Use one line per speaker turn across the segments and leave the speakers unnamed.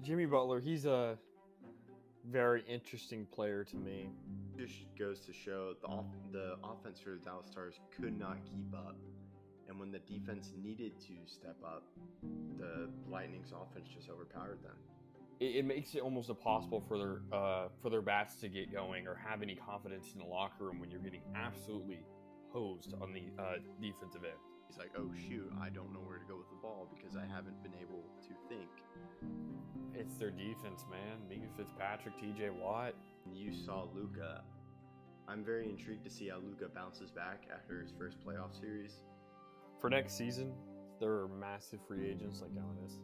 Jimmy Butler, he's a very interesting player to me.
Just goes to show the offense for the Dallas Stars could not keep up. And when the defense needed to step up, the Lightning's offense just overpowered them.
It makes it almost impossible for their bats to get going or have any confidence in the locker room when you're getting absolutely hosed on the defensive end.
He's like, oh shoot, I don't know where to go with the ball because I haven't been able to think.
It's their defense, man. Minka Fitzpatrick, T.J. Watt.
You saw Luka. I'm very intrigued to see how Luka bounces back after his first playoff series.
For next season, there are massive free agents like Giannis.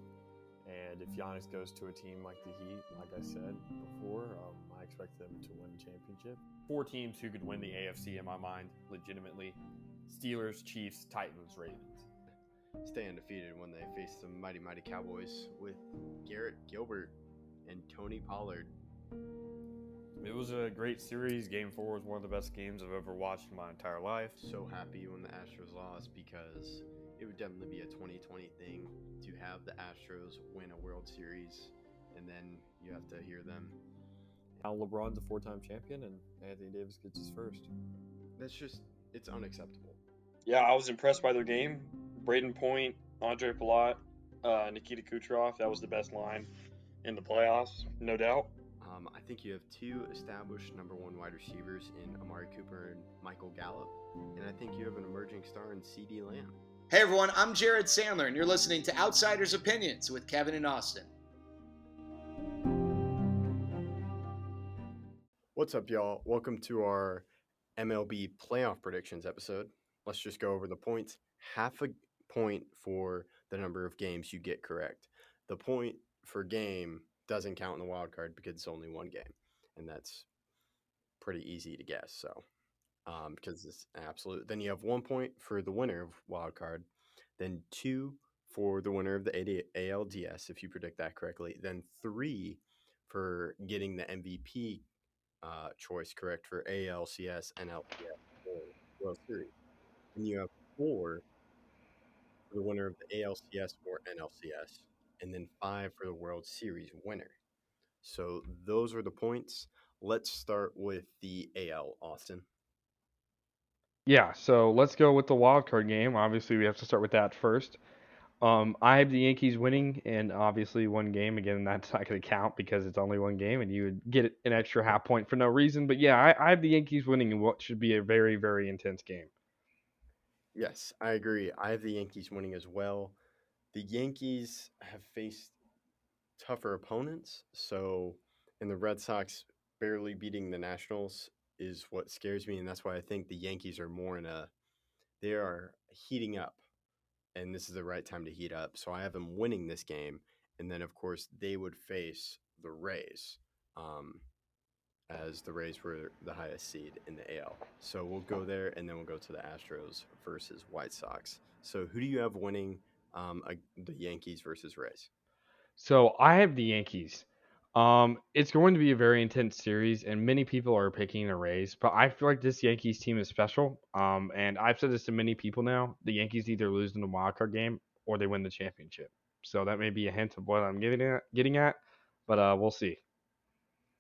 And if Giannis goes to a team like the Heat, like I said before, I expect them to win the championship. 4 teams who could win the AFC in my mind, legitimately. Steelers, Chiefs, Titans, Ravens.
Stay undefeated when they face the mighty Cowboys with Garrett Gilbert and Tony Pollard.
It was a great series. Game 4 was one of the best games I've ever watched in my entire life.
So happy when the Astros lost because it would definitely be a 2020 thing to have the Astros win a World Series and then you have to hear them.
Now LeBron's a 4-time champion and Anthony Davis gets his first.
It's unacceptable.
Yeah, I was impressed by their game. Braden Point, Andre Palat, Nikita Kucherov, that was the best line in the playoffs, no doubt.
I think you have 2 established number 1 wide receivers in Amari Cooper and Michael Gallup, and I think you have an emerging star in C.D. Lamb.
Hey everyone, I'm Jared Sandler, and you're listening to Outsiders Opinions with Kevin and Austin.
What's up, y'all? Welcome to our MLB playoff predictions episode. Let's just go over the points. Half a point for the number of games you get correct. The point for game doesn't count in the wild card because it's only 1 game, and that's pretty easy to guess. So, because it's absolute. Then you have 1 point for the winner of wild card, then 2 for the winner of the ALDS if you predict that correctly, then 3 for getting the MVP choice correct for ALCS, NLCS, or World Series. And you have 4 for the winner of the ALCS or NLCS, and then 5 for the World Series winner. So those are the points. Let's start with the AL, Austin.
Yeah, so let's go with the wild card game. Obviously, we have to start with that first. I have the Yankees winning, and obviously 1 game. Again, that's not going to count because it's only 1 game, and you would get an extra half point for no reason. But yeah, I have the Yankees winning in what should be a very, very intense game.
Yes, I agree. I have the Yankees winning as well. The Yankees have faced tougher opponents, and the Red Sox barely beating the Nationals is what scares me, and that's why I think the Yankees are they are heating up, and this is the right time to heat up. So I have them winning this game, and then of course they would face the Rays, as the Rays were the highest seed in the AL. So we'll go there, and then we'll go to the Astros versus White Sox. So who do you have winning the Yankees versus Rays?
So I have the Yankees. It's going to be a very intense series, and many people are picking the Rays, but I feel like this Yankees team is special. And I've said this to many people now: the Yankees either lose in the wild card game or they win the championship. So that may be a hint of what I'm getting at, but we'll see.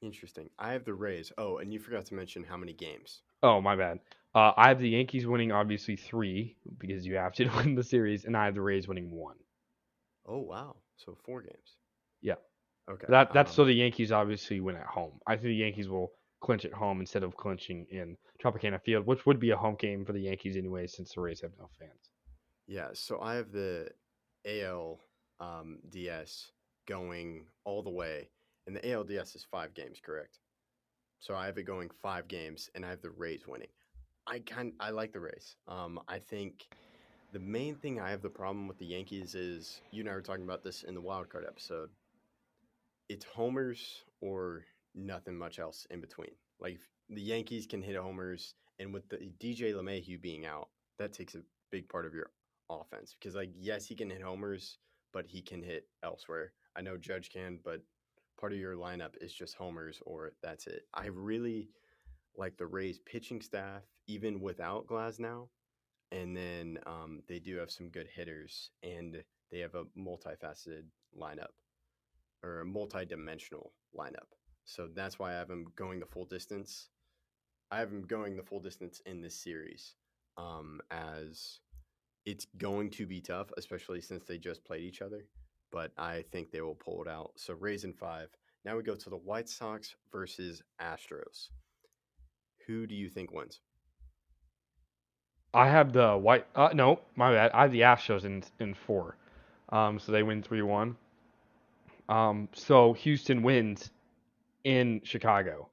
Interesting. I have the Rays. Oh, and you forgot to mention how many games.
Oh, my bad. I have the Yankees winning obviously 3 because you have to win the series, and I have the Rays winning 1.
Oh, wow. So 4 games.
Yeah.
Okay.
That's so the Yankees obviously win at home. I think the Yankees will clinch at home instead of clinching in Tropicana Field, which would be a home game for the Yankees anyway, since the Rays have no fans.
Yeah. So I have the AL DS going all the way, and the ALDS is 5 games, correct? So I have it going 5 games, and I have the Rays winning. I like the Rays. I think the main thing I have the problem with the Yankees is, you and I were talking about this in the wild card episode. It's homers or nothing much else in between. Like the Yankees can hit homers, and with the DJ LeMahieu being out, that takes a big part of your offense because, like, yes, he can hit homers, but he can hit elsewhere. I know Judge can, but part of your lineup is just homers or that's it. I really like the Rays pitching staff, even without Glasnow, and then they do have some good hitters, and they have a multifaceted lineup. or a multi-dimensional lineup. So that's why I have them going the full distance. I have them going the full distance in this series, as it's going to be tough, especially since they just played each other. But I think they will pull it out. So Rays in 5. Now we go to the White Sox versus Astros. Who do you think wins?
I have the white. No, my bad. I have the Astros in 4. So they win 3-1. So Houston wins in Chicago.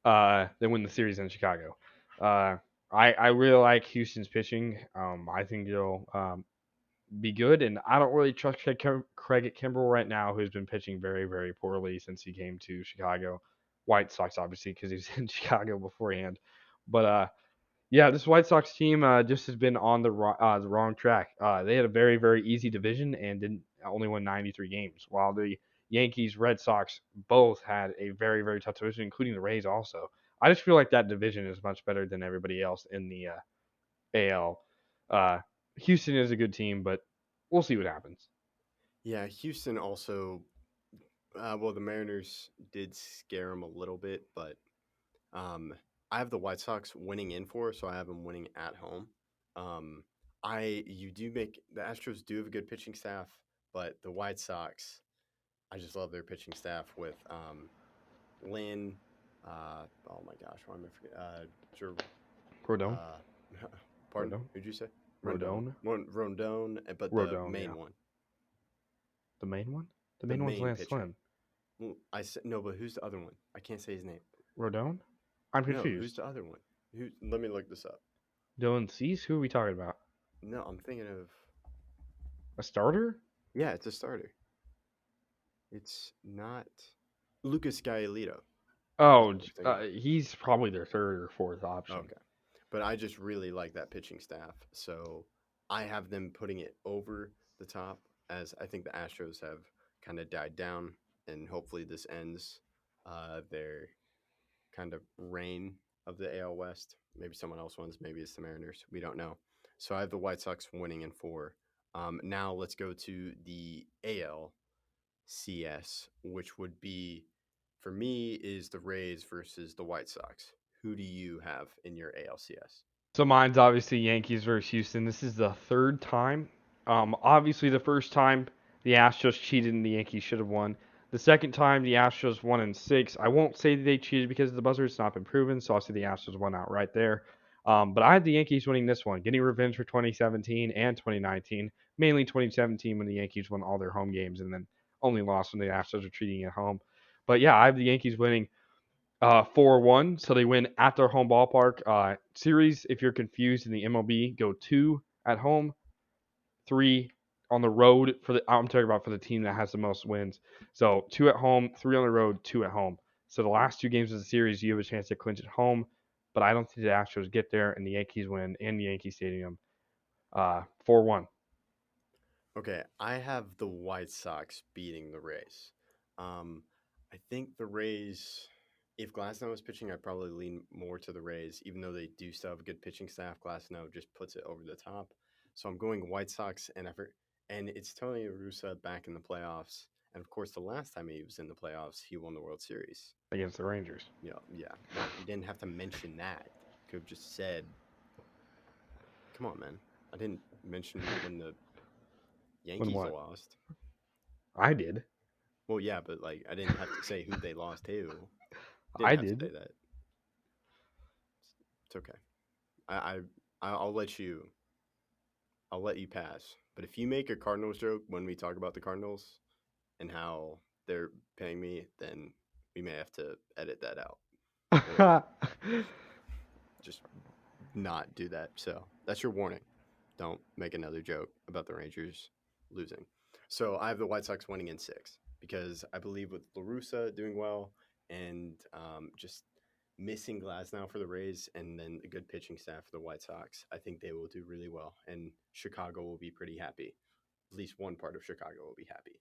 They win the series in Chicago. I really like Houston's pitching. I think it'll be good, and I don't really trust Craig Kimbrell right now, who's been pitching very, very poorly since he came to Chicago. White Sox, obviously, because he was in Chicago beforehand. But yeah, this White Sox team just has been on the wrong track. They had a very, very easy division and didn't only won 93 games, while the Yankees, Red Sox both had a very, very tough division, including the Rays also. I just feel like that division is much better than everybody else in the AL. Houston is a good team, but we'll see what happens.
Yeah, Houston also. Well, the Mariners did scare them a little bit, but I have the White Sox winning in 4, so I have them winning at home. The Astros do have a good pitching staff, but the White Sox, I just love their pitching staff with Lynn. Oh my gosh, why am I forgetting?
Rodon?
Pardon?
Rodon?
Who'd you say?
Rodon?
Rondon, but the
Rodon,
main
yeah.
one.
The main one? The main one's Lance
pitcher.
Lynn.
Well, I said no, but who's the other one? I can't say his name.
Rodon? I'm
No,
confused.
who's the other one? Let me look this up.
Dylan Cease? Who are we talking about?
No, I'm thinking of.
A starter?
Yeah, it's a starter. It's not Lucas Giolito.
Oh, he's probably their 3rd or 4th option.
Okay. But I just really like that pitching staff. So I have them putting it over the top, as I think the Astros have kind of died down. And hopefully this ends their kind of reign of the AL West. Maybe someone else wins. Maybe it's the Mariners. We don't know. So I have the White Sox winning in 4. Now let's go to the ALCS, which would be, for me, is the Rays versus the White Sox. Who do you have in your ALCS?
So mine's obviously Yankees versus Houston. This is the 3rd time. Obviously the first time the Astros cheated and the Yankees should have won. The second time the Astros won in 6. I won't say that they cheated because of the buzzer. It's not been proven, so I'll say the Astros won out right there. But I had the Yankees winning this one, getting revenge for 2017 and 2019. Mainly 2017 when the Yankees won all their home games and then only lost when the Astros were treating at home. But yeah, I have the Yankees winning 4-1, so they win at their home ballpark. Series, if you're confused in the MLB, go 2 at home, 3 on the road I'm talking about for the team that has the most wins. So 2 at home, 3 on the road, 2 at home. So the last 2 games of the series, you have a chance to clinch at home, but I don't think the Astros get there, and the Yankees win in the Yankee Stadium 4-1.
Okay, I have the White Sox beating the Rays. I think the Rays, if Glasnow was pitching, I'd probably lean more to the Rays, even though they do still have a good pitching staff. Glasnow just puts it over the top. So I'm going White Sox, and it's Tony La Russa back in the playoffs. And of course, the last time he was in the playoffs, he won the World Series
Against the Rangers.
Yeah. Well, you didn't have to mention that. Could have just said, "Come on, man." I didn't mention when the Yankees
what?
lost.
I did.
Well, yeah, but like I didn't have to say who they lost to.
I
have
did.
to say that. It's okay. I'll let you. I'll let you pass. But if you make a Cardinals joke when we talk about the Cardinals and how they're paying me, then we may have to edit that out. Just not do that. So that's your warning. Don't make another joke about the Rangers losing. So I have the White Sox winning in 6 because I believe with La Russa doing well and just missing Glasnow for the Rays and then a good pitching staff for the White Sox, I think they will do really well. And Chicago will be pretty happy. At least one part of Chicago will be happy.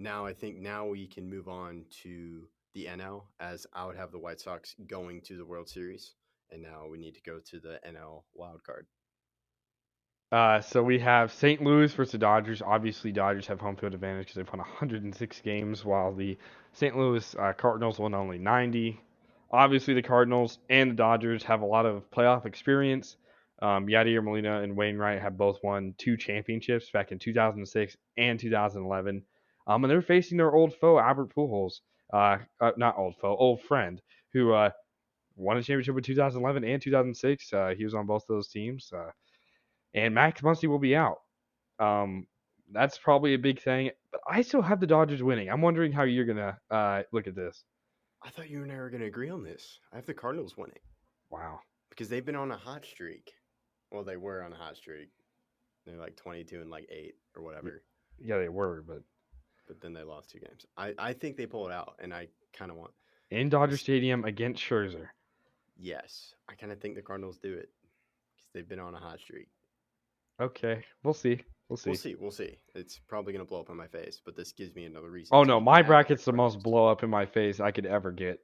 Now I think we can move on to the NL, as I would have the White Sox going to the World Series. And now we need to go to the NL wild card.
So we have St. Louis versus the Dodgers. Obviously, Dodgers have home field advantage because they've won 106 games, while the St. Louis Cardinals won only 90. Obviously, the Cardinals and the Dodgers have a lot of playoff experience. Yadier Molina and Wainwright have both won 2 championships back in 2006 and 2011. And they're facing their old foe, Albert Pujols. Not old foe, old friend, who won a championship in 2011 and 2006. He was on both those teams. And Max Muncy will be out. Um, that's probably a big thing. But I still have the Dodgers winning. I'm wondering how you're gonna look at this.
I thought you and I were going to agree on this. I have the Cardinals winning
Wow.
because they've been on a hot streak. Well, they were on a hot streak. They're like 22 and like 8 or whatever.
Yeah, they were, but
Then they lost 2 games. I think they pull it out, and I kind of want.
in Dodger Stadium against Scherzer.
Yes, I kind of think the Cardinals do it because they've been on a hot streak.
Okay, we'll see. We'll see.
We'll see. It's probably going to blow up in my face, but this gives me another reason.
Oh
to
no,
be
my
mad at
bracket's the
Cardinals.
most blow up in my face I could ever get.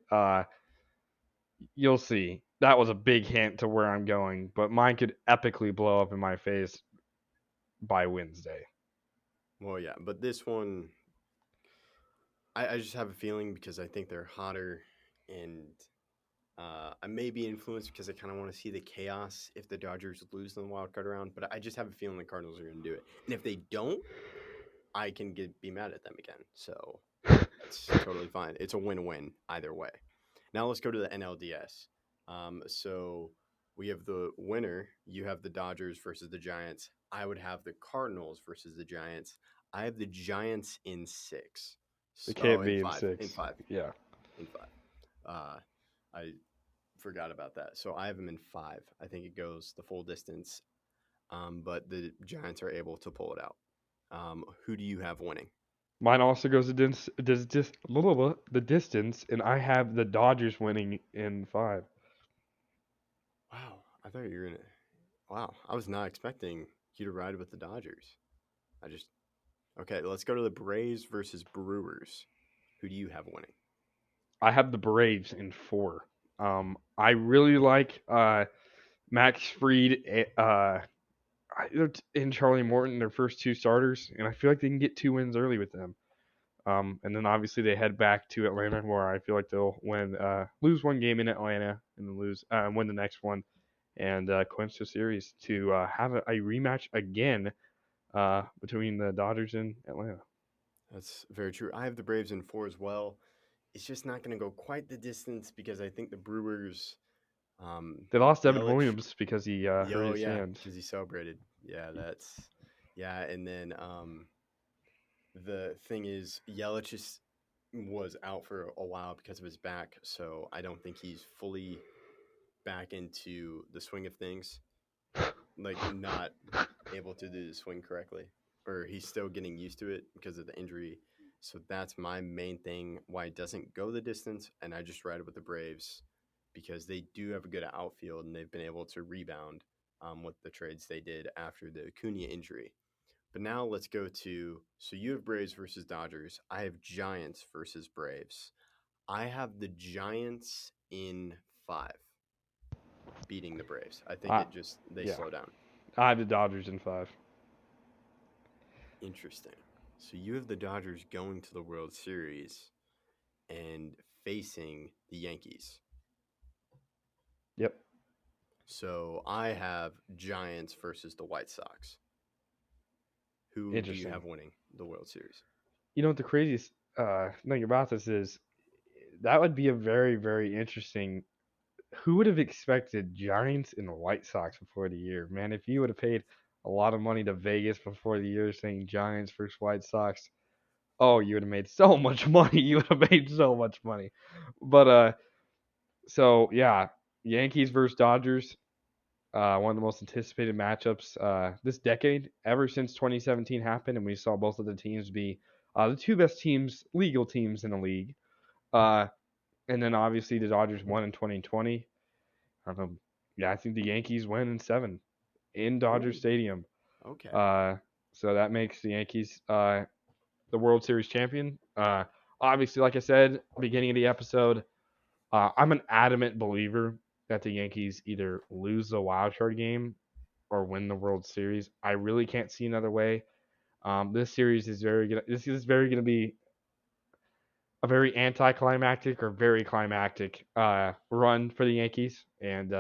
You'll see. That was a big hint to where I'm going, but mine could epically blow up in my face by Wednesday.
Well, yeah, but this one, I just have a feeling because I think they're hotter, and I may be influenced because I kind of want to see the chaos if the Dodgers lose in the wild card round. But I just have a feeling the Cardinals are going to do it, and if they don't, I can be mad at them again. So that's totally fine. It's a win-win either way. Now let's go to the NLDS. So we have the winner. You have the Dodgers versus the Giants. I would have the Cardinals versus the Giants. I have the Giants in 6.
It can't
in
be in
5.
6.
In 5.
Yeah.
In 5. I forgot about that. So I have them in 5. I think it goes the full distance, but the Giants are able to pull it out. Who do you have winning?
Mine also goes the distance, and I have the Dodgers winning in 5.
Wow, I thought you were gonna. Wow, I was not expecting you to ride with the Dodgers. Okay. Let's go to the Braves versus Brewers. Who do you have winning?
I have the Braves in 4. I really like Max Fried and Charlie Morton, their first 2 starters, and I feel like they can get 2 wins early with them. And then obviously they head back to Atlanta, where I feel like they'll lose 1 game in Atlanta, and then win the next one, and clinch the series to have a rematch again between the Dodgers and Atlanta.
That's very true. I have the Braves in 4 as well. It's just not going to go quite the distance because I think the Brewers.
They lost Evan
Yelich-
Williams because he hurt his hand.
because he celebrated. Yeah. And then the thing is, Yelich was out for a while because of his back, so I don't think he's fully back into the swing of things. Like not able to do the swing correctly, or he's still getting used to it because of the injury. So that's my main thing why it doesn't go the distance, and I just ride it with the Braves because they do have a good outfield and they've been able to rebound with the trades they did after the Acuna injury. But now let's go to, so you have Braves versus Dodgers. I have Giants versus Braves. I have the Giants in 5, beating the Braves. I think they slow down.
I have the Dodgers in 5.
Interesting. So you have the Dodgers going to the World Series and facing the Yankees.
Yep.
So I have Giants versus the White Sox. Who do you have winning the World Series?
You know what the craziest thing about this is? That would be a very, very interesting. Who would have expected Giants and the White Sox before the year? Man, if you would have paid a lot of money to Vegas before the year saying Giants versus White Sox, oh, you would have made so much money. You would have made so much money. But so yeah, Yankees versus Dodgers. One of the most anticipated matchups this decade, ever since 2017 happened, and we saw both of the teams be the 2 best legal teams in the league. And then obviously the Dodgers won in 2020. I think the Yankees win in 7 in Dodger Stadium.
Okay.
So that makes the Yankees the World Series champion. Obviously, like I said, beginning of the episode, I'm an adamant believer that the Yankees either lose the wild card game or win the World Series. I really can't see another way. This series is very gonna. This is very gonna be a very anticlimactic or very climactic run for the Yankees. And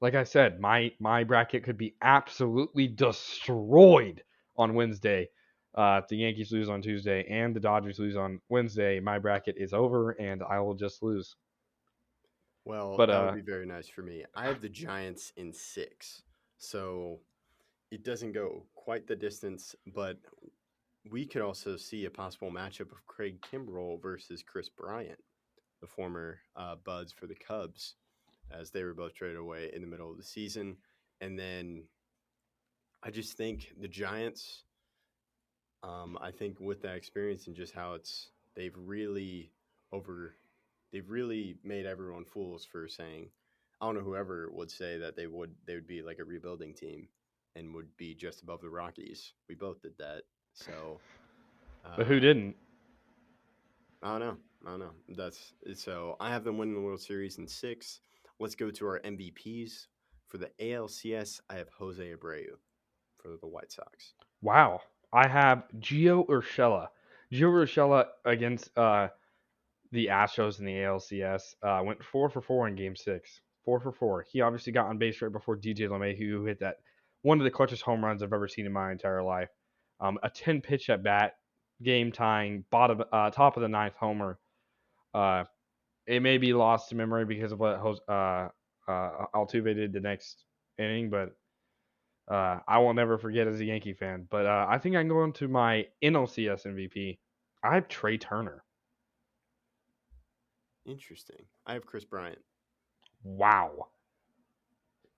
like I said, my bracket could be absolutely destroyed on Wednesday. If the Yankees lose on Tuesday and the Dodgers lose on Wednesday, my bracket is over and I will just lose.
Well,
But
that would be very nice for me. I have the Giants in 6, so it doesn't go quite the distance, but we could also see a possible matchup of Craig Kimbrell versus Chris Bryant, the former Buds for the Cubs, as they were both traded away in the middle of the season. And then I just think the Giants, I think with that experience and just how they've really made everyone fools for saying, I don't know whoever would say that they would be like a rebuilding team and would be just above the Rockies. We both did that. So
but who didn't?
I don't know. So I have them winning the World Series in 6. Let's go to our MVPs. For the ALCS, I have Jose Abreu for the White Sox.
Wow. I have Gio Urshela. Gio Urshela against the Astros in the ALCS went 4-for-4 in Game 6. 4-for-4. He obviously got on base right before DJ LeMahieu, who hit that one of the clutchest home runs I've ever seen in my entire life. A 10-pitch at bat, game tying, top of the ninth homer. It may be lost to memory because of what Altuve did the next inning, but I will never forget as a Yankee fan. But I think I can go into my NLCS MVP. I have Trey Turner.
Interesting. I have Chris Bryant.
Wow.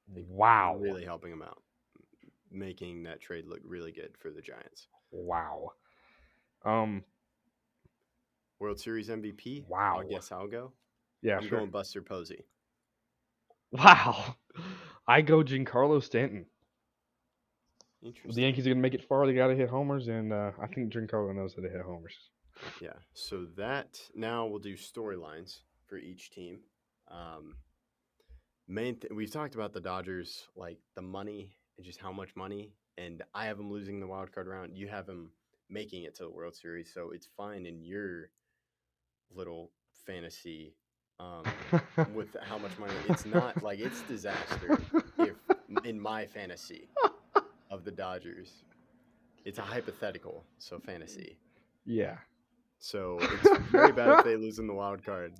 Really helping him out, making that trade look really good for the Giants.
Wow.
World Series MVP?
Wow.
I guess I'll go.
Yeah,
I'm going Buster Posey.
Wow. I go Giancarlo Stanton.
Interesting.
The Yankees are going to make it far. They got to hit homers, and I think Giancarlo knows how to hit homers.
Yeah. So now we'll do storylines for each team. We've talked about the Dodgers, like the money and just how much money, and I have them losing the wild card round. You have them making it to the World Series, so it's fine in your little fantasy with how much money. It's not like it's disaster if in my fantasy of the Dodgers. It's a hypothetical, so fantasy.
Yeah.
So it's very bad if they lose in the wild card,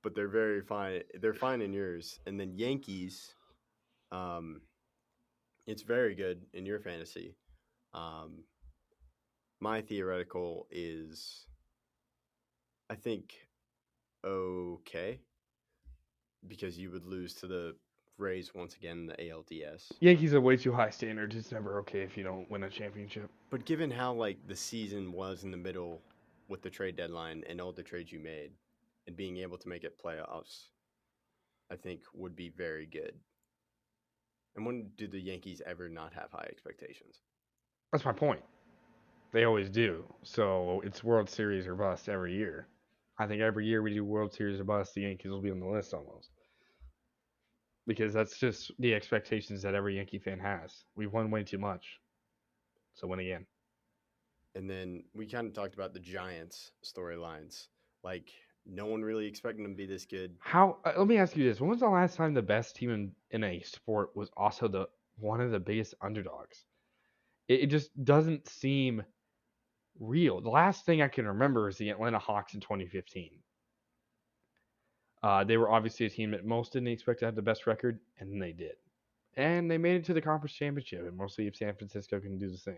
but they're very fine. They're fine in yours. And then Yankees, it's very good in your fantasy. My theoretical is, I think, okay, because you would lose to the Rays once again in the ALDS.
Yankees have way too high standards. It's never okay if you don't win a championship.
But given how like the season was in the middle with the trade deadline and all the trades you made and being able to make it playoffs, I think would be very good. And when do the Yankees ever not have high expectations?
That's my point. They always do. So it's World Series or bust every year. I think every year we do World Series or bust, the Yankees will be on the list almost. Because that's just the expectations that every Yankee fan has. We've won way too much. So win again.
And then we kind of talked about the Giants storylines. Like, no one really expecting them to be this good.
Let me ask you this. When was the last time the best team in a sport was also one of the biggest underdogs? It just doesn't seem real. The last thing I can remember is the Atlanta Hawks in 2015. They were obviously a team that most didn't expect to have the best record, and then they did. And they made it to the conference championship, and we'll see if San Francisco can do the same.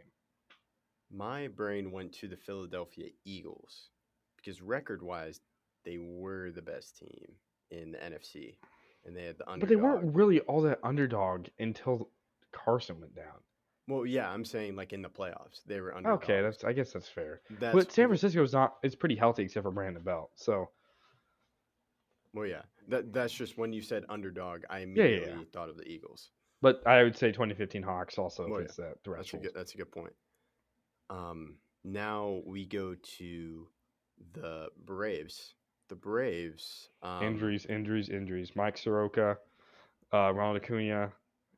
My brain went to the Philadelphia Eagles because record-wise, they were the best team in the NFC, and they had the underdog.
But they weren't really all that underdog until Carson went down.
Well, yeah, I'm saying like in the playoffs, they were underdogs.
Okay, I guess that's fair. But San Francisco's it's pretty healthy except for Brandon Belt, so.
Well, yeah, that's just when you said underdog, I immediately thought of the Eagles.
But I would say 2015 Hawks also fits that
threshold. That's a good point. Now we go to the Braves. The Braves.
Injuries. Mike Soroka, Ronald Acuna,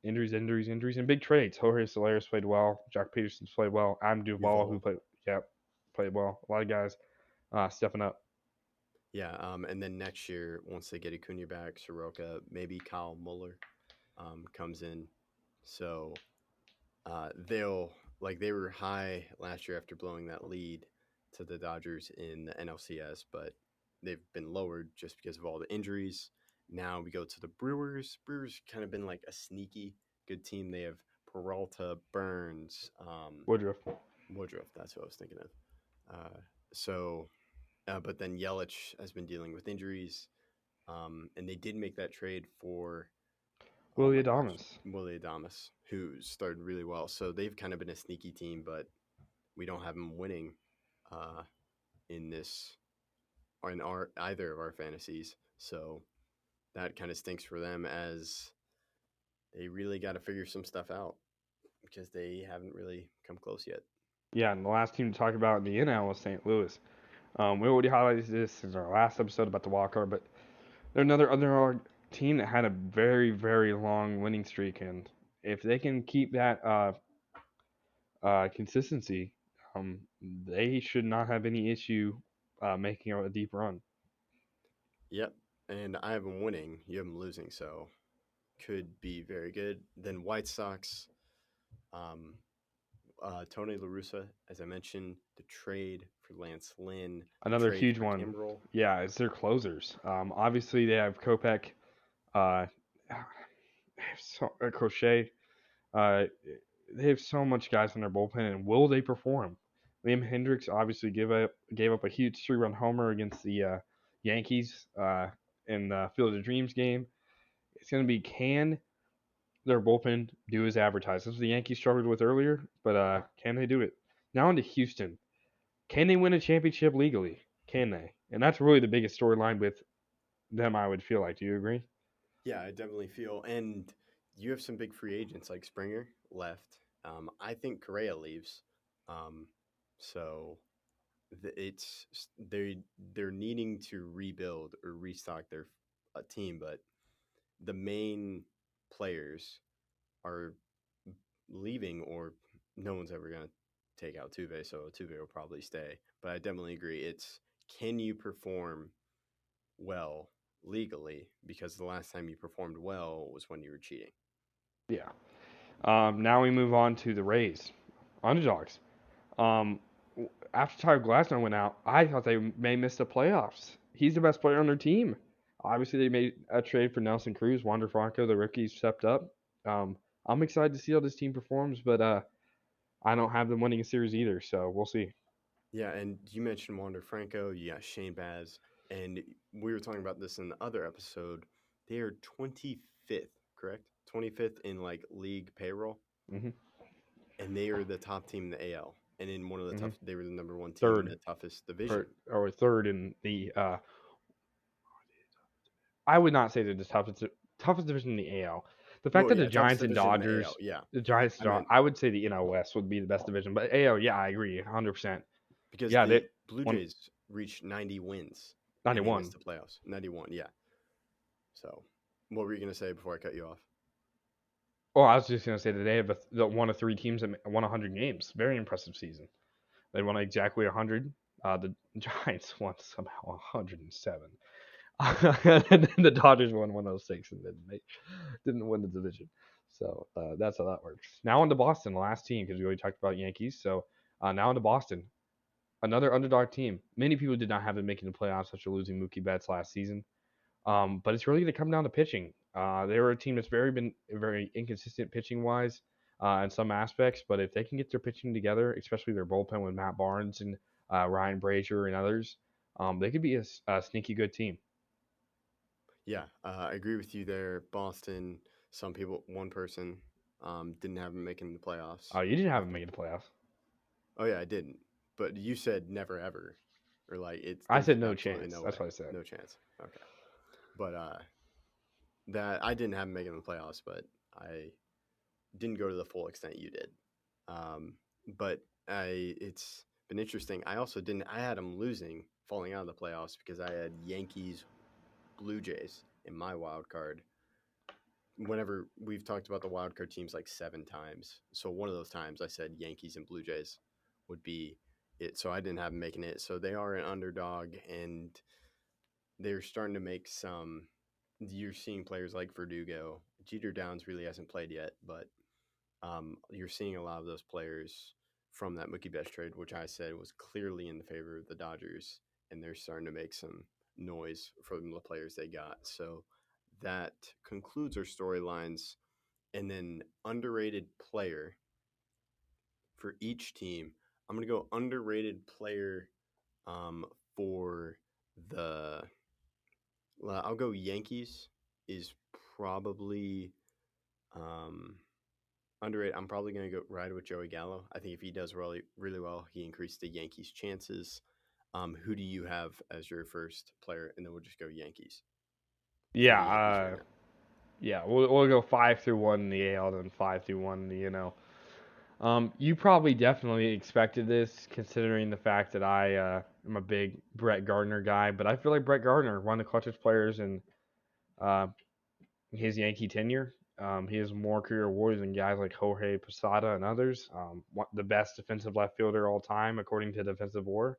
injuries, and big trades. Jorge Solares played well. Jack Peterson's played well. Adam Duvall, who
Duvall.
played well. A lot of guys stepping up.
Yeah, and then next year, once they get Acuna back, Soroka, maybe Kyle Muller comes in. So they were high last year after blowing that lead to the Dodgers in the NLCS, but they've been lowered just because of all the injuries. Now we go to the Brewers. Brewers kind of been like a sneaky good team. They have Peralta, Burns,
Woodruff.
That's what I was thinking of. But then Yelich has been dealing with injuries, and they did make that trade for
Willie Adames.
Willie Adames, who started really well. So they've kind of been a sneaky team, but we don't have them winning in either of our fantasies. So that kind of stinks for them, as they really got to figure some stuff out because they haven't really come close yet.
Yeah, and the last team to talk about in the NL was St. Louis. We already highlighted this in our last episode about the wild card, but they're another underdog team that had a very, very long winning streak, and if they can keep that consistency, they should not have any issue making a deep run.
Yep, and I have them winning. You have them losing, so could be very good. Then White Sox, Tony La Russa, as I mentioned, the trade for Lance Lynn.
Another huge one.
Kimbrel.
Yeah, it's their closers. Obviously, they have Kopech, Crochet. They have so much guys in their bullpen, and will they perform? Liam Hendricks obviously gave up a huge 3-run homer against the Yankees in the Field of Dreams game. It's going to be, can their bullpen do as advertised? This was the Yankees struggled with earlier, but can they do it? Now on to Houston. Can they win a championship legally? Can they? And that's really the biggest storyline with them, I would feel like. Do you agree?
Yeah, I definitely feel. And you have some big free agents like Springer left. I think Correa leaves. So they're needing to rebuild or restock their team, but the main players are leaving, or no one's ever going to take out Tuve, so Tuve will probably stay. But I definitely agree. It's, can you perform well legally? Because the last time you performed well was when you were cheating.
Yeah. Now we move on to the Rays, underdogs. After Tyler Glasnow went out, I thought they may miss the playoffs. He's the best player on their team. Obviously, they made a trade for Nelson Cruz. Wander Franco, the rookie, stepped up. I'm excited to see how this team performs, but I don't have them winning a series either, so we'll see.
Yeah, and you mentioned Wander Franco. You got Shane Baz, and we were talking about this in the other episode. They are 25th, correct? 25th in like league payroll, and they are the top team in the AL. And in one of the tough, they were the number one team in the toughest division,
or third in the. I would not say they're the toughest division in the AL. The fact that the Giants and Dodgers, the Giants, I would say the NL West would be the best division, but AL, yeah, I agree, 100%.
Because the Blue Jays reached 90 wins.
91.
And they missed the playoffs. 91, yeah. So, what were you going to say before I cut you off?
Oh, I was just going to say that they have one of 3 teams that won 100 games. Very impressive season. They won exactly 100. The Giants won somehow 107. And then the Dodgers won 106, and then they didn't win the division. So that's how that works. Now on to Boston, the last team, because we already talked about Yankees. So now on to Boston. Another underdog team. Many people did not have them making the playoffs after losing Mookie Betts last season. But it's really going to come down to pitching. They were a team that's been very inconsistent pitching-wise in some aspects. But if they can get their pitching together, especially their bullpen with Matt Barnes and Ryan Brazier and others, they could be a sneaky good team.
Yeah, I agree with you there. Boston, one person didn't have them making the playoffs.
Oh, you didn't have them making the playoffs?
Oh, yeah, I didn't. But you said never ever. Or like it's.
I said no chance. That's what I said.
No chance. Okay. But that I didn't have them making the playoffs, but I didn't go to the full extent you did. But it's been interesting. I also didn't. I had them falling out of the playoffs because I had Yankees, Blue Jays in my wild card, whenever we've talked about the wild card teams like 7 times. So one of those times I said Yankees and Blue Jays would be it. So I didn't have them making it. So they are an underdog, and they're starting to make some. You're seeing players like Verdugo. Jeter Downs really hasn't played yet, but you're seeing a lot of those players from that Mookie Betts trade, which I said was clearly in the favor of the Dodgers, and they're starting to make some noise from the players they got. So that concludes our storylines. And then underrated player for each team. I'm going to go underrated player for the I'll go Yankees is probably underrated. I'm probably going to go ride with Joey Gallo. I think if he does really, really well, he increased the Yankees' chances. Who do you have as your first player? And then we'll just go Yankees.
Yeah,
For the Yankees right now.
yeah, we'll go 5-1 in the AL, then 5-1 in the NL. You probably definitely expected this, considering the fact that I am a big Brett Gardner guy. But I feel like Brett Gardner, one of the clutchest players in his Yankee tenure. He has more career awards than guys like Jorge Posada and others. The best defensive left fielder all time, according to Defensive WAR.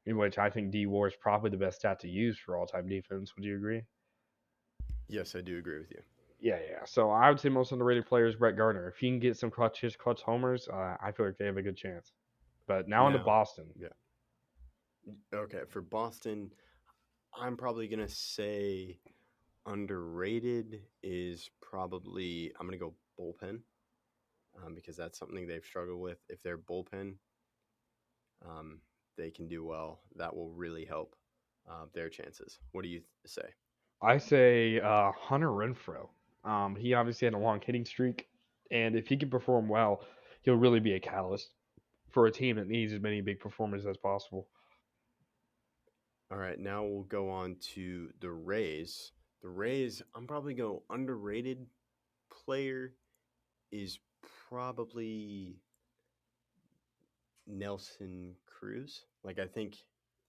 In which I think D WAR is probably the best stat to use for all time defense. Would you agree?
Yes, I do agree with you.
Yeah. So I would say most underrated player is Brett Gardner. If he can get some clutch homers, I feel like they have a good chance. But now into Boston.
Yeah. Okay, for Boston, I'm probably going to say underrated is probably, I'm going to go bullpen because that's something they've struggled with. If their bullpen, they can do well, that will really help their chances. What do you say?
I say Hunter Renfroe. He obviously had a long hitting streak, and if he can perform well, he'll really be a catalyst for a team that needs as many big performers as possible.
All right, now we'll go on to the Rays. The Rays, I'm probably go underrated player is probably Nelson Cruz. Like I think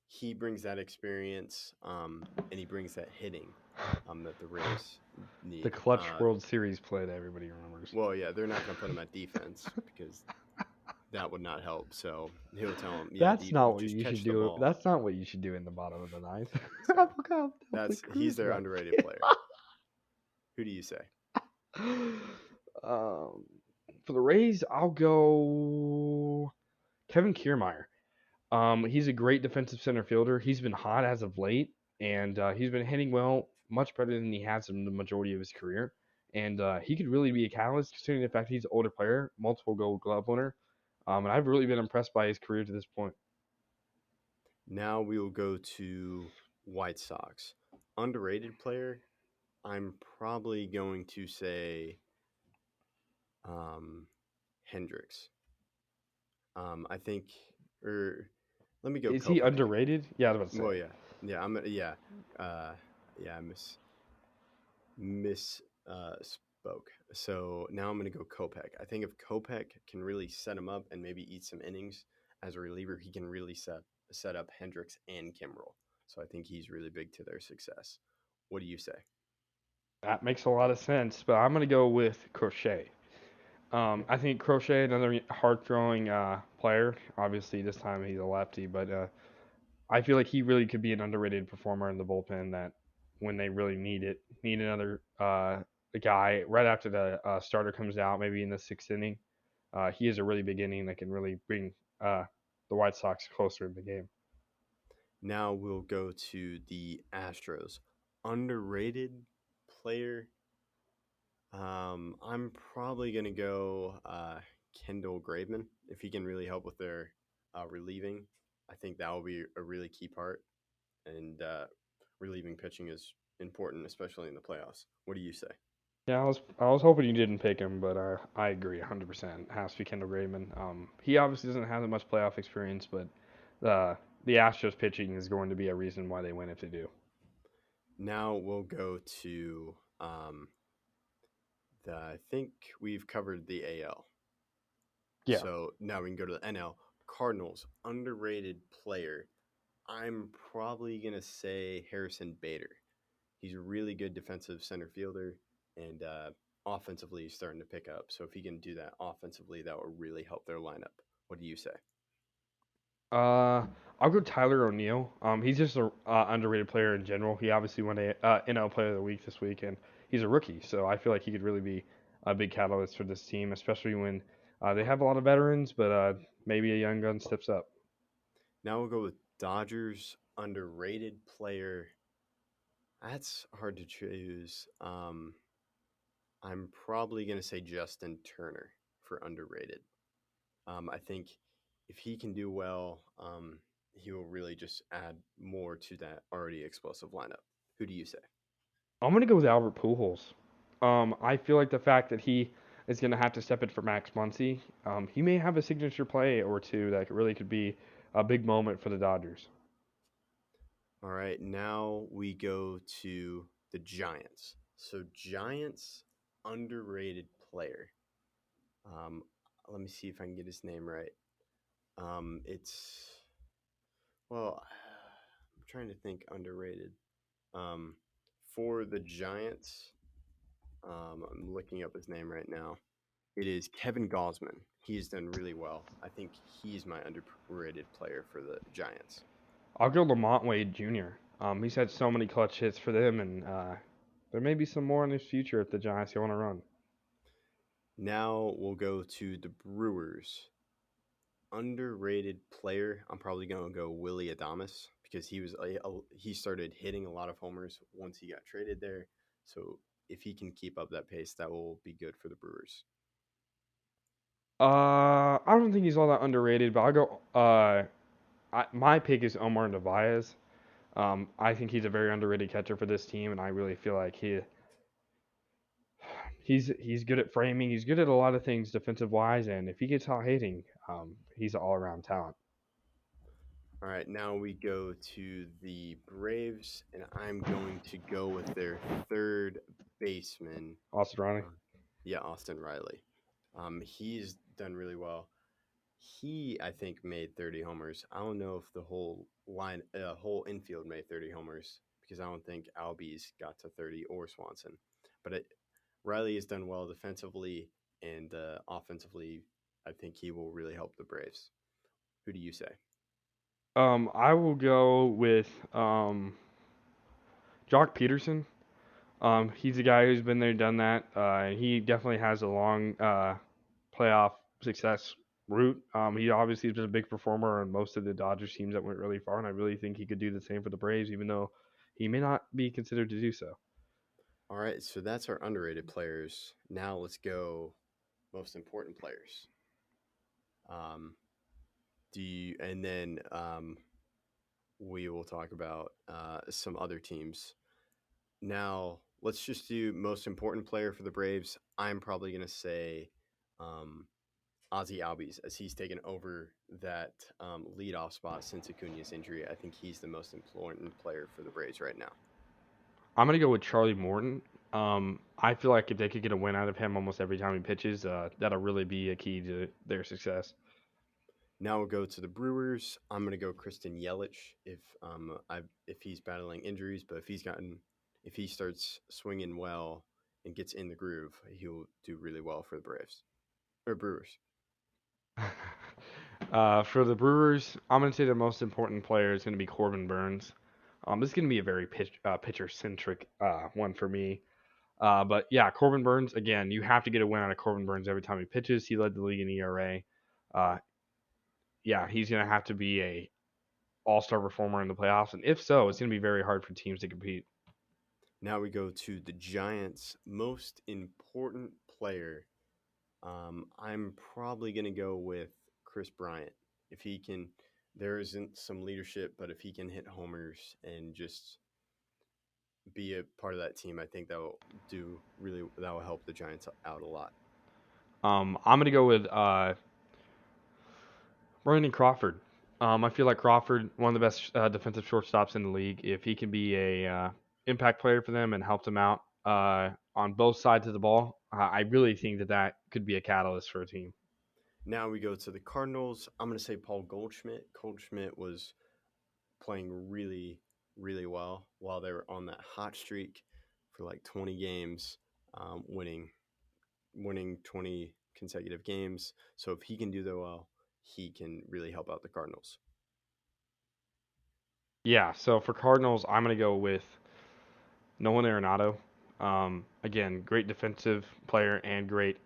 he brings that experience, and he brings that hitting that the Rays need.
The clutch World Series play that everybody remembers.
Well, yeah, they're not going to put him at defense because that would not help. So he'll tell him,
That's not what
just
you
catch
should
the
do.
ball.
That's not what you should do in the bottom of the ninth.
So he's their underrated player. Who do you say?
For the Rays, I'll go Kevin Kiermaier. He's a great defensive center fielder. He's been hot as of late, and he's been hitting well, much better than he has in the majority of his career. And he could really be a catalyst, considering the fact he's an older player, multiple Gold Glove winner. And I've really been impressed by his career to this point.
Now we will go to White Sox. Underrated player, I'm probably going to say Hendricks. I think, or let me go.
Is
Kopech.
he underrated? Yeah, I was about to say.
Well, yeah. I spoke. So now I'm going to go Kopech. I think if Kopech can really set him up and maybe eat some innings as a reliever, he can really set up Hendricks and Kimbrel. So I think he's really big to their success. What do you say?
That makes a lot of sense, but I'm going to go with Crochet. I think Crochet, another hard-throwing player. Obviously, this time he's a lefty, but I feel like he really could be an underrated performer in the bullpen that when they really need another guy right after the starter comes out, maybe in the 6th inning. He is a really big inning that can really bring the White Sox closer in the game.
Now we'll go to the Astros. Underrated player. I'm probably going to go Kendall Graveman if he can really help with their relieving. I think that will be a really key part. And relieving pitching is important, especially in the playoffs. What do you say?
Yeah, I was hoping you didn't pick him, but I agree 100%. It has to be Kendall Graveman. He obviously doesn't have that much playoff experience, but the Astros pitching is going to be a reason why they win if they do.
Now we'll go to I think we've covered the AL.
Yeah.
So now we can go to the NL. Cardinals, underrated player. I'm probably going to say Harrison Bader. He's a really good defensive center fielder. and offensively he's starting to pick up. So if he can do that offensively, that will really help their lineup. What do you say?
I'll go Tyler O'Neill. He's just a underrated player in general. He obviously won a NL Player of the Week this week, and he's a rookie, so I feel like he could really be a big catalyst for this team, especially when they have a lot of veterans, but maybe a young gun steps up.
Now we'll go with Dodgers underrated player. That's hard to choose. I'm probably going to say Justin Turner for underrated. I think if he can do well, he will really just add more to that already explosive lineup. Who do you say?
I'm gonna go with Albert Pujols. I feel like the fact that he is gonna have to step in for Max Muncy, he may have a signature play or two that really could be a big moment for the Dodgers.
All right, now we go to the Giants. So Giants underrated player. Um, Let me see if I can get his name right. It's well, I'm trying to think underrated. Um, for the Giants, I'm looking up his name right now. It is Kevin Gosman. He's done really well. I think he's my underrated player for the Giants.
I'll go Lamont Wade Jr. He's had so many clutch hits for them, and there may be some more in his future if the Giants go on a run.
Now we'll go to the Brewers. Underrated player. I'm probably going to go Willie Adames because he started hitting a lot of homers once he got traded there. So if he can keep up that pace, that will be good for the Brewers.
I don't think he's all that underrated, but I'll go. My pick is Omar Narvaez. I think he's a very underrated catcher for this team, and I really feel like he's good at framing. He's good at a lot of things defensive wise, and if he gets hot hitting, he's an all around talent.
All right, now we go to the Braves, and I'm going to go with their third baseman.
Austin Riley.
Austin Riley. He's done really well. He, I think, made 30 homers. I don't know if the whole infield made 30 homers because I don't think Albies got to 30 or Swanson. But Riley has done well defensively and offensively. I think he will really help the Braves. Who do you say?
I will go with Jock Peterson. He's a guy who's been there, done that. He definitely has a long playoff success route. He obviously has been a big performer on most of the Dodgers teams that went really far, and I really think he could do the same for the Braves, even though he may not be considered to do so.
All right, so that's our underrated players. Now let's go most important players. And then we will talk about some other teams. Now let's just do most important player for the Braves. I'm probably gonna say Ozzy Albies, as he's taken over that leadoff spot since Acuna's injury. I think he's the most important player for the Braves right now.
I'm gonna go with Charlie Morton. I feel like if they could get a win out of him almost every time he pitches, that'll really be a key to their success.
Now we'll go to the Brewers. I'm going to go Kristen Yelich if he's battling injuries, but if he starts swinging well and gets in the groove, he'll do really well for the Brewers.
For the Brewers, I'm going to say the most important player is going to be Corbin Burns. This is going to be a very pitcher-centric one for me. But yeah, Corbin Burns, again, you have to get a win out of Corbin Burns every time he pitches. He led the league in ERA. Yeah, he's going to have to be a all-star performer in the playoffs. And if so, it's going to be very hard for teams to compete.
Now we go to the Giants' most important player. I'm probably going to go with Chris Bryant. If he can, there isn't some leadership, but if he can hit homers and just be a part of that team, I think that will help the Giants out a lot.
I'm going to go with Brandon Crawford. I feel like Crawford, one of the best defensive shortstops in the league. If he can be a impact player for them and help them out on both sides of the ball, I really think that could be a catalyst for a team.
Now we go to the Cardinals. I'm going to say Paul Goldschmidt. Goldschmidt was playing really, really well while they were on that hot streak for like 20 games. winning 20 consecutive games. So if he can do that well, he can really help out the Cardinals.
Yeah, so for Cardinals, I'm going to go with Nolan Arenado. Again, great defensive player and great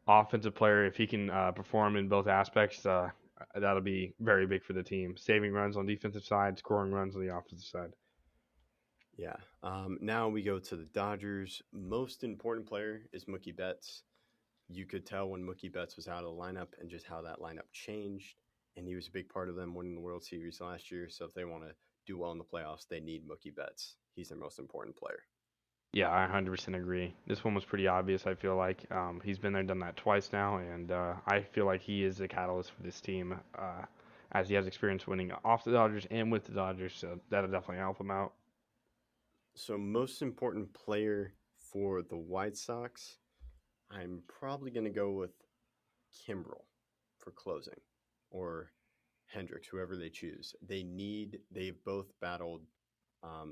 offensive player. If he can perform in both aspects, that'll be very big for the team. Saving runs on defensive side, scoring runs on the offensive side.
Yeah. Now we go to the Dodgers. Most important player is Mookie Betts. You could tell when Mookie Betts was out of the lineup and just how that lineup changed. And he was a big part of them winning the World Series last year. So if they want to do well in the playoffs, they need Mookie Betts. He's their most important player.
Yeah, I 100% agree. This one was pretty obvious, I feel like. He's been there, done that twice now, and I feel like he is the catalyst for this team as he has experience winning off the Dodgers and with the Dodgers, so that'll definitely help him out.
So most important player for the White Sox, I'm probably going to go with Kimbrel for closing or Hendricks, whoever they choose. They've both battled.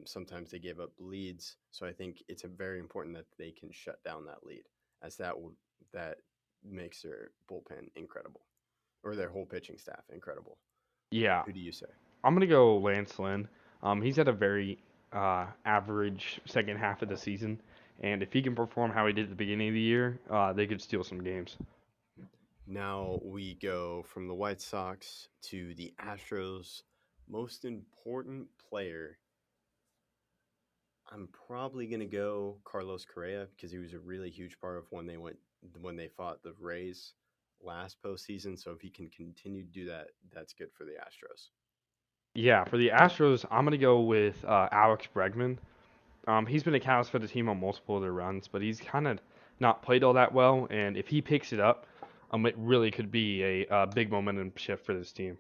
Sometimes they gave up leads, so I think it's very important that they can shut down that lead, as that makes their bullpen incredible, or their whole pitching staff incredible.
Yeah,
Who do you say?
I'm going to go Lance Lynn. He's had a very average second half of the season, and if he can perform how he did at the beginning of the year, they could steal some games.
Now we go from the White Sox to the Astros. Most important player, I'm probably going to go Carlos Correa because he was a really huge part of when they fought the Rays last postseason. So if he can continue to do that, that's good for the Astros.
Yeah, for the Astros, I'm going to go with Alex Bregman. He's been a catalyst for the team on multiple of their runs, but he's kind of not played all that well. And if he picks it up, it really could be a big momentum shift for this team.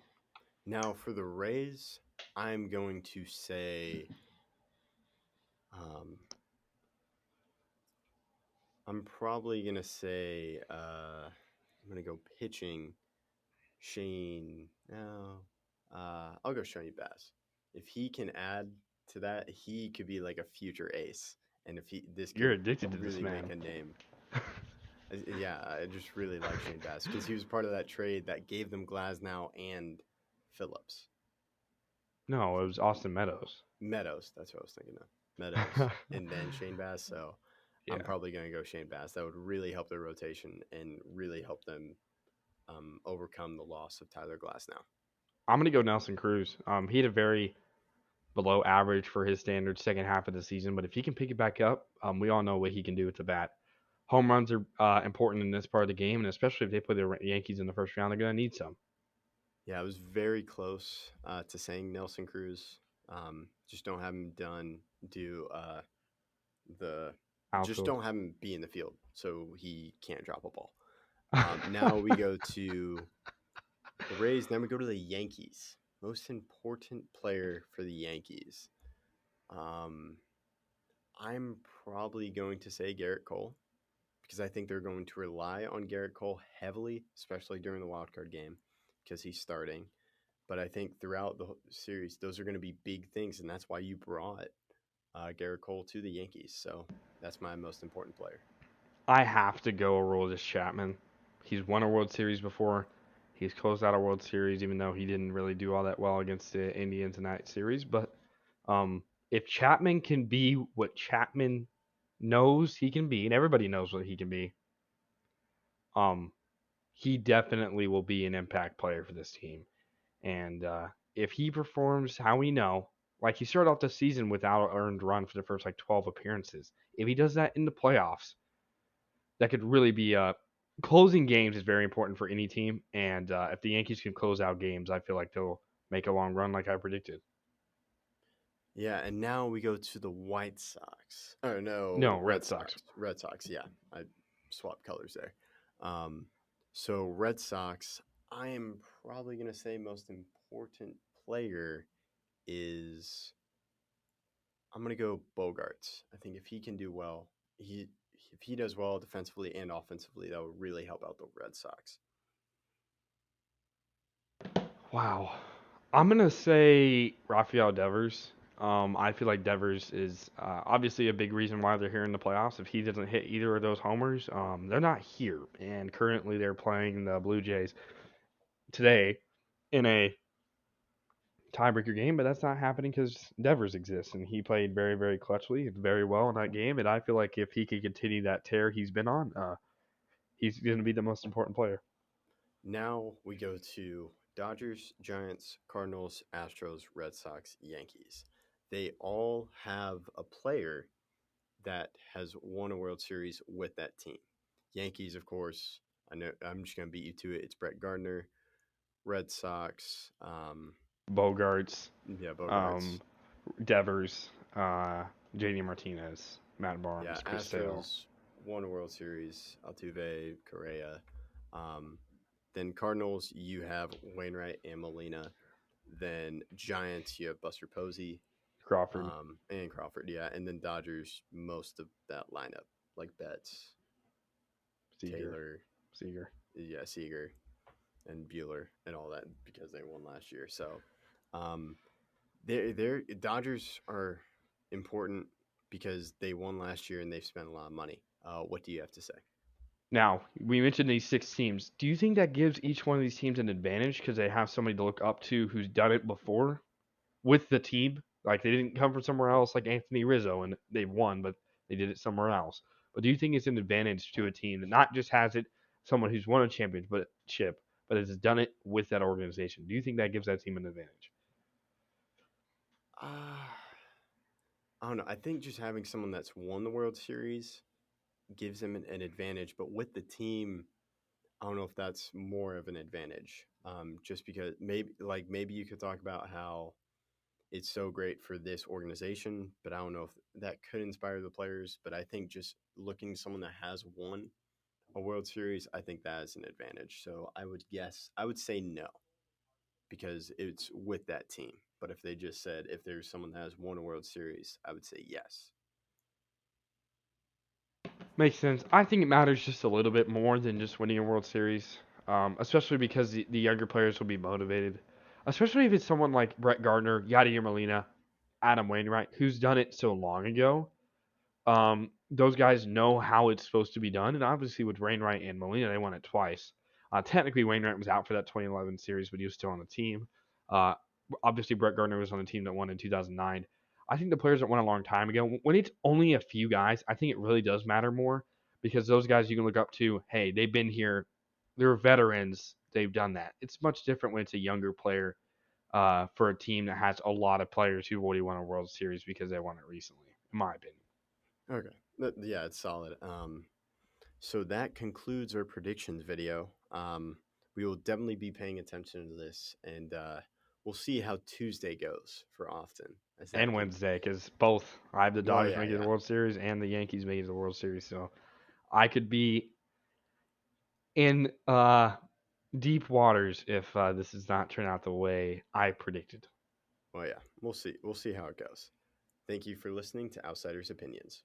Now for the Rays, I'm going to say, I'm probably going to say, I'm going to go pitching Shane. No, I'll go Shane Bass. If he can add to that, he could be like a future ace. And if
You're
could
addicted to
really
this man.
make a name. Yeah, I just really like Shane Bass because he was part of that trade that gave them Glasnow and Phillips.
No, it was Austin Meadows.
Meadows, that's what I was thinking of. Meadows and then Shane Bass. So
Yeah.
I'm probably going to go Shane Bass. That would really help their rotation and really help them overcome the loss of Tyler Glasnow.
I'm going to go Nelson Cruz. He had a very below average for his standards second half of the season, but if he can pick it back up, we all know what he can do with the bat. Home runs are important in this part of the game, and especially if they play the Yankees in the first round, they're going to need some.
Yeah, I was very close to saying Nelson Cruz. Just don't have him
Outfield.
don't have him be in the field so he can't drop a ball. Now we go to the Rays. Then we go to the Yankees. Most important player for the Yankees. I'm probably going to say Garrett Cole because I think they're going to rely on Garrett Cole heavily, especially during the wild card game because he's starting. But I think throughout the series, those are going to be big things, and that's why you brought Garrett Cole to the Yankees. So that's my most important player.
I have to go Aroldis Chapman. He's won a World Series before. He's closed out a World Series, even though he didn't really do all that well against the Indians in that series. But if Chapman can be what Chapman knows he can be, and everybody knows what he can be, he definitely will be an impact player for this team. And if he performs how we know, like he started off the season without an earned run for the first 12 appearances, if he does that in the playoffs, that could really be closing games is very important for any team. And if the Yankees can close out games, I feel like they'll make a long run like I predicted.
Yeah, and now we go to the White Sox. Oh,
No, Red Sox.
Red Sox, yeah. I swapped colors there. So Red Sox, I am probably going to say most important player is I'm going to go Bogarts. I think if he can do well, if he does well defensively and offensively, that would really help out the Red Sox.
Wow. I'm going to say Rafael Devers. I feel like Devers is obviously a big reason why they're here in the playoffs. If he doesn't hit either of those homers, they're not here. And currently they're playing the Blue Jays today in a tiebreaker game, but that's not happening because Devers exists, and he played very, very clutchly and very well in that game. And I feel like if he could continue that tear he's been on, he's going to be the most important player.
Now we go to Dodgers, Giants, Cardinals, Astros, Red Sox, Yankees. They all have a player that has won a World Series with that team. Yankees, of course, I know I'm just going to beat you to it. It's Brett Gardner. Red Sox,
Bogarts,
Bogarts.
Devers, JD Martinez, Matt Barnes, Chris Sale.
Astros won a World Series, Altuve, Correa. Then Cardinals, you have Wainwright and Molina. Then Giants, you have Buster Posey.
Crawford.
And Crawford, yeah. And then Dodgers, most of that lineup, like Betts, Taylor.
Seager.
Yeah, Seager and Bueller and all that because they won last year. So they're Dodgers are important because they won last year and they've spent a lot of money. What do you have to say?
Now, we mentioned these 6 teams. Do you think that gives each one of these teams an advantage because they have somebody to look up to who's done it before with the team? Like, they didn't come from somewhere else like Anthony Rizzo and they've won, but they did it somewhere else. But do you think it's an advantage to a team that not just has it someone who's won a championship, but has done it with that organization? Do you think that gives that team an advantage?
I don't know. I think just having someone that's won the World Series gives them an advantage, but with the team, I don't know if that's more of an advantage. Just because maybe you could talk about how it's so great for this organization, but I don't know if that could inspire the players. But I think just looking at someone that has won a World Series, I think that is an advantage. So I would say no, because it's with that team. But if they just said if there's someone that has won a World Series, I would say yes.
Makes sense. I think it matters just a little bit more than just winning a World Series, especially because the younger players will be motivated, especially if it's someone like Brett Gardner, Yadier Molina, Adam Wainwright, who's done it so long ago. Those guys know how it's supposed to be done, and obviously with Wainwright and Molina, they won it twice. Technically, Wainwright was out for that 2011 series, but he was still on the team. Uh, obviously, Brett Gardner was on the team that won in 2009. I think the players that won a long time ago, when it's only a few guys, I think it really does matter more because those guys you can look up to, hey, they've been here, they're veterans, they've done that. It's much different when it's a younger player for a team that has a lot of players who've already won a World Series because they won it recently, in my opinion.
Okay. Yeah, it's solid. So that concludes our predictions video. We will definitely be paying attention to this, and we'll see how Tuesday goes for Often.
And Wednesday, because both I have the Dodgers making
yeah.
the World Series and the Yankees making the World Series, so I could be in deep waters if this does not turn out the way I predicted.
Well, yeah, we'll see. We'll see how it goes. Thank you for listening to Outsiders Opinions.